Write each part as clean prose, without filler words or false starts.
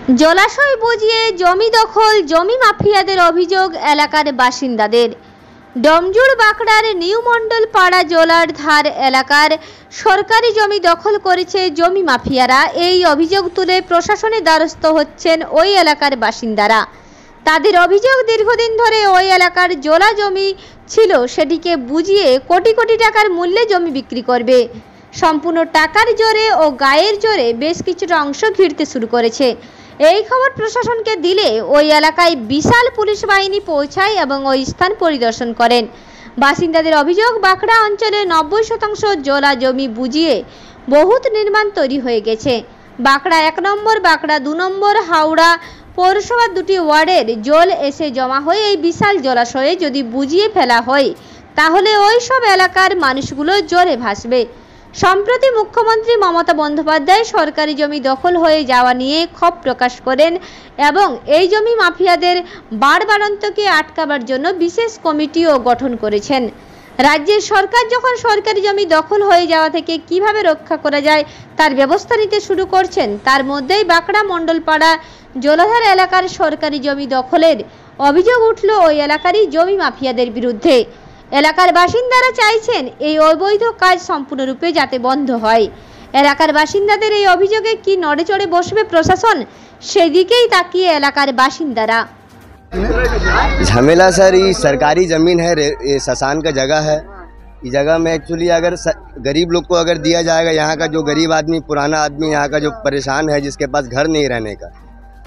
জলাশয় বুঝিয়ে জমি দখল, জমি মাফিয়াদের অভিযোগ এলাকার বাসিন্দাদের। ডমজুর বাঁকড়ার নিউ মন্ডল পাড়া জলার ধার এলাকার সরকারি জমি দখল করেছে জমি মাফিয়ারা। এই অভিযোগ তুলে প্রশাসনের দ্বারস্থ হচ্ছেন ওই এলাকার বাসিন্দারা। তাদের অভিযোগ, দীর্ঘদিন ধরে ওই এলাকার জলা জমি ছিল, সেটিকে বুঝিয়ে কোটি কোটি টাকার মূল্যে জমি বিক্রি করবে। সম্পূর্ণ টাকার জোরে ও গায়ের জোরে বেশ কিছুটা অংশ ঘিরতে শুরু করেছে। এই খবর প্রশাসনকে দিলে ওই এলাকায় বিশাল পুলিশ বাহিনী পৌঁছায় এবং ওই স্থান পরিদর্শন করেন। বাসিন্দাদের অভিযোগ, বাঁকড়া অঞ্চলের 90% জলা জমি বুঝিয়ে বহুত নির্মাণ তৈরি হয়ে গেছে। বাঁকড়া 1 নম্বর, বাঁকড়া 2 নম্বর, হাওড়া পৌরসভার 2টি ওয়ার্ডের জল এসে জমা হয়ে এই বিশাল জলাশয়ে যদি বুঝিয়ে ফেলা হয় তাহলে ওই সব এলাকার মানুষগুলো জলে ভাসবে। সম্প্রতি মুখ্যমন্ত্রী মমতা বন্দ্যোপাধ্যায় সরকারি জমি দখল হয়ে যাওয়া নিয়ে ক্ষোভ প্রকাশ করেন এবং এই জমি মাফিয়াদের বাড়বাড়ন্তকে আটকাবার জন্য বিশেষ কমিটিও গঠন করেছেন। রাজ্যের সরকার যখন সরকারি জমি দখল হয়ে যাওয়া থেকে কিভাবে রক্ষা করা যায় তার ব্যবস্থা নিতে শুরু করছেন, তার মধ্যেই বাঁকড়া মণ্ডলপাড়া জলাধার এলাকার সরকারি জমি দখলের অভিযোগ উঠল ওই এলাকারই জমি মাফিয়াদের বিরুদ্ধে। এলাকার বাসিন্দারা চাইছেন এই অবৈধ কাজ সম্পূর্ণরূপে যাতে বন্ধ হয়। এলাকার বাসিন্দাদের এই অভিযোগে কি নড়ে চড়ে বসবে প্রশাসন, সেদিকেই তাকিয়ে এলাকার বাসিন্দারা। झमेला सर, ये सरकारी ज़मीन है, ये शसान का जगह है। ये जगह में एक्चुअली अगर गरीब लोग को अगर दिया जाएगा, यहाँ का जो गरीब आदमी, पुराना आदमी, यहाँ का जो परेशान है, जिसके पास घर नहीं रहने का,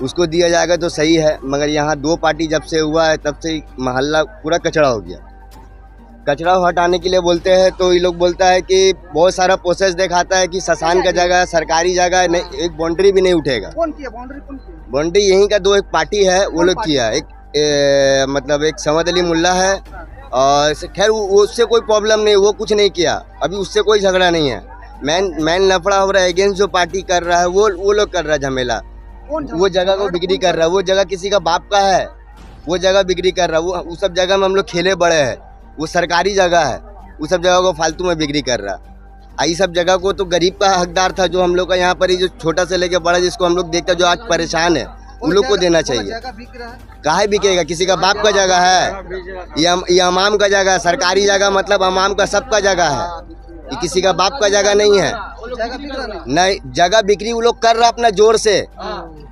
उसको दिया जाएगा तो सही है। मगर यहाँ 2 पार्टी जब से हुआ है तब से मोहल्ला पूरा कचरा हो गया। कचरा हटाने के लिए बोलते हैं तो ये लोग बोलता है कि बहुत सारा प्रोसेस दिखाता है कि शसान का जगह, सरकारी जगह, नहीं एक बाउंड्री भी नहीं उठेगा। कौन किया बाउंड्री? कौन किया? बाउंड्री यहीं का 2 एक पार्टी है, वो लोग किया। मतलब एक समद अली मुल्ला है, और खैर उससे कोई प्रॉब्लम नहीं, वो कुछ नहीं किया, अभी उससे कोई झगड़ा नहीं है। मैन लफड़ा हो रहा है अगेंस्ट जो पार्टी कर रहा है, वो लोग कर रहा है झमेला। वो जगह को बिक्री कर रहा है, वो जगह किसी का बाप का है, वो जगह बिक्री कर रहा है। वो सब जगह में हम लोग खेले बड़े हैं, वो सरकारी जगह है, वो सब जगह को फालतू में बिक्री कर रहा है। आई सब जगह को तो गरीब का हकदार था, जो हम लोग का यहाँ पर ही जो छोटा से लेके बड़ा, जिसको हम लोग देखते हैं जो आज परेशान है, उन लोग को देना चाहिए। काहे बिकेगा? किसी का बाप का जगह है, ये अमाम का जगह है। सरकारी जगह मतलब अमाम का सबका जगह है, ये किसी का बाप का जगह नहीं है। नहीं, जगह बिक्री वो लोग कर रहा अपना जोर से,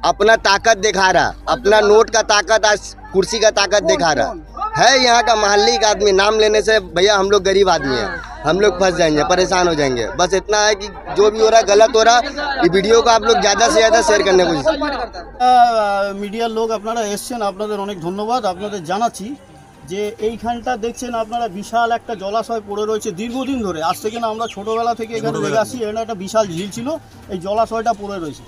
अपना ताकत दिखा रहा, अपना नोट का ताकत, आज कुर्सी का ताकत दिखा रहा है। यहाँ का मोहल्ले का आदमी, नाम लेने से भैया हम लोग गरीब आदमी हैं, हम लोग फंस जाएंगे, परेशान हो जाएंगे। बस इतना है कि जो भी हो रहा है गलत हो रहा है, ये वीडियो को आप लोग ज़्यादा से ज़्यादा शेयर करने को। মিডিয়ার লোক আপনারা এসছেন, আপনাদের অনেক ধন্যবাদ। আপনাদের জানাচ্ছি যে এইখানটা দেখছেন আপনারা বিশাল একটা জলাশয় পড়ে রয়েছে দীর্ঘদিন ধরে। আজ থেকে না, আমরা ছোটোবেলা থেকে এখানে দেখে আসছি, এটা একটা বিশাল ঝিল ছিল, এই জলাশয়টা পড়ে রয়েছে।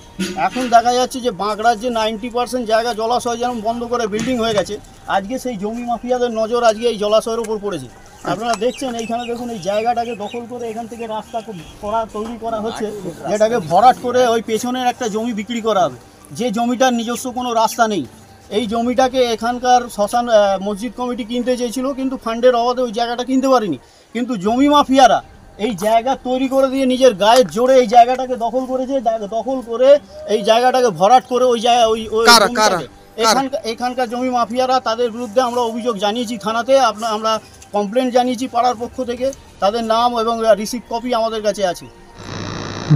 এখন দেখা যাচ্ছে যে বাঁকড়ার যে 90% জায়গা জলাশয় যেমন বন্ধ করে বিল্ডিং হয়ে গেছে, আজকে সেই জমি মাফিয়াদের নজর আজকে এই জলাশয়ের উপর পড়েছে। আপনারা দেখছেন এইখানে দেখুন, এই জায়গাটাকে দখল করে এখান থেকে রাস্তা তৈরি করা হচ্ছে, যেটাকে ভরাট করে ওই পেছনের একটা জমি বিক্রি করা হবে, যে জমিটার নিজস্ব কোনো রাস্তা নেই। এই জমিটাকে এখানকার শ্মশান মসজিদ কমিটি কিনতে চেয়েছিল, কিন্তু ফান্ডের অভাবে ওই জায়গাটা কিনতে পারেনি। কিন্তু জমি মাফিয়ারা এই জায়গা তৈরি করে দিয়ে নিজের গায়ের জোরে এই জায়গাটাকে দখল করেছে। দখল করে এই জায়গাটাকে ভরাট করে ওই জায়গা এখানকার জমি মাফিয়ারা, তাদের বিরুদ্ধে আমরা অভিযোগ জানিয়েছি থানাতে। আমরা কমপ্লেন জানিয়েছি পাড়ার পক্ষ থেকে, তাদের নাম এবং রিসিভ কপি আমাদের কাছে আছে।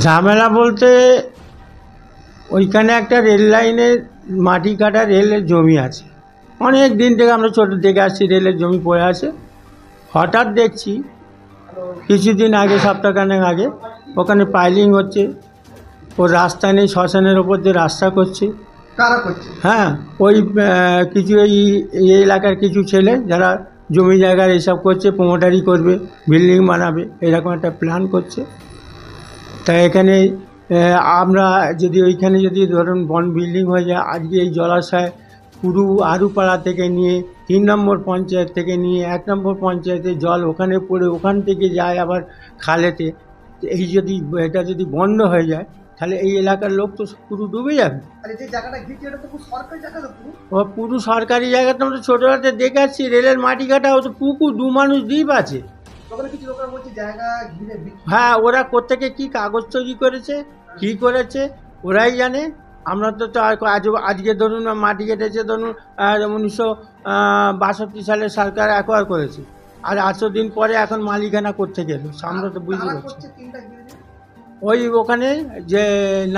ঝামেলা বলতে ওইখানে একটা রেল লাইনের মাটি কাটা রেলের জমি আছে, অনেক দিন থেকে আমরা ছোটো দেখে আসছি রেলের জমি পড়ে আছে। হঠাৎ দেখছি কিছুদিন আগে, সপ্তাহখানেক আগে, ওখানে পাইলিং হচ্ছে, ও রাস্তা নেই, শ্মশানের ওপর দিয়ে রাস্তা করছে। কারা করছে? হ্যাঁ, ওই কিছু এই এলাকার কিছু ছেলে যারা জমি জায়গার এসব করছে, প্রমোটারি করবে, বিল্ডিং বানাবে, এরকম একটা প্ল্যান করছে। তাই এখানে আমরা যদি ওইখানে যদি ধরুন বন বিল্ডিং হয়ে যায়, আজকে এই জলাশয় পুরো আরুপাড়া থেকে নিয়ে 3 নম্বর পঞ্চায়েত থেকে নিয়ে 1 নম্বর পঞ্চায়েতে জল ওখানে পড়ে ওখান থেকে যায় আবার খালেতে। এই যদি এটা যদি বন্ধ হয়ে যায় তাহলে এই এলাকার লোক তো পুরো ডুবে যাবে। ও পুরো সরকারি জায়গা, তো আমরা ছোটোবেলাতে দেখে আসছি, রেলের মাটি কাটা, ও তো পুকুর 2 মানুষ দ্বীপ আছে। হ্যাঁ, ওরা কোত্থেকে কি কাগজ তৈরি করেছে, কি করেছে ওরাই জানে। আমরা তো আজকে ধরুন মাটি কেটেছে ধরুন 1962 সালে সরকার অ্যাকোয়ার করেছে, আর 800 দিন পরে এখন মালিকানা করতে গেল, আমরা তো বুঝতে পারছি। ওই ওখানে যে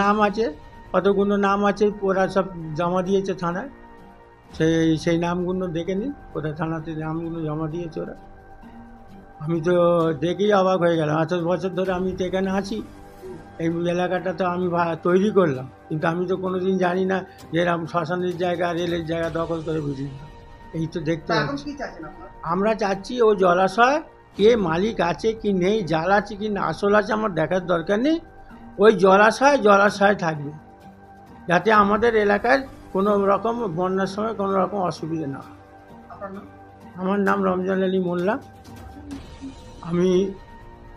নাম আছে, কতগুলো নাম আছে, ওরা সব জমা দিয়েছে থানায়, সেই নামগুলো দেখে নিন, কোথায় থানাতে নামগুলো জমা দিয়েছে ওরা। আমি তো দেখেই অবাক হয়ে গেলাম, 28 বছর ধরে আমি তো এখানে আছি, এই এলাকাটা তো আমি তৈরি করলাম, কিন্তু আমি তো কোনোদিন জানি না যে এরকম শ্মশানের জায়গা, রেলের জায়গা দখল করে বুঝি না। এই তো দেখতে পাচ্ছি। আমরা চাচ্ছি ও জলাশয় কে মালিক আছে কি নেই, জাল আছে কি না আসল আছে আমার দেখার দরকার নেই, ওই জলাশয় থাকবে, যাতে আমাদের এলাকার কোনো রকম বন্যার সময় কোনো রকম অসুবিধা না হয়। আমার নাম রমজান আলী মোল্লা। আমি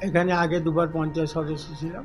এখানে আগে 2বার পঞ্চায়েত সদস্য ছিলাম।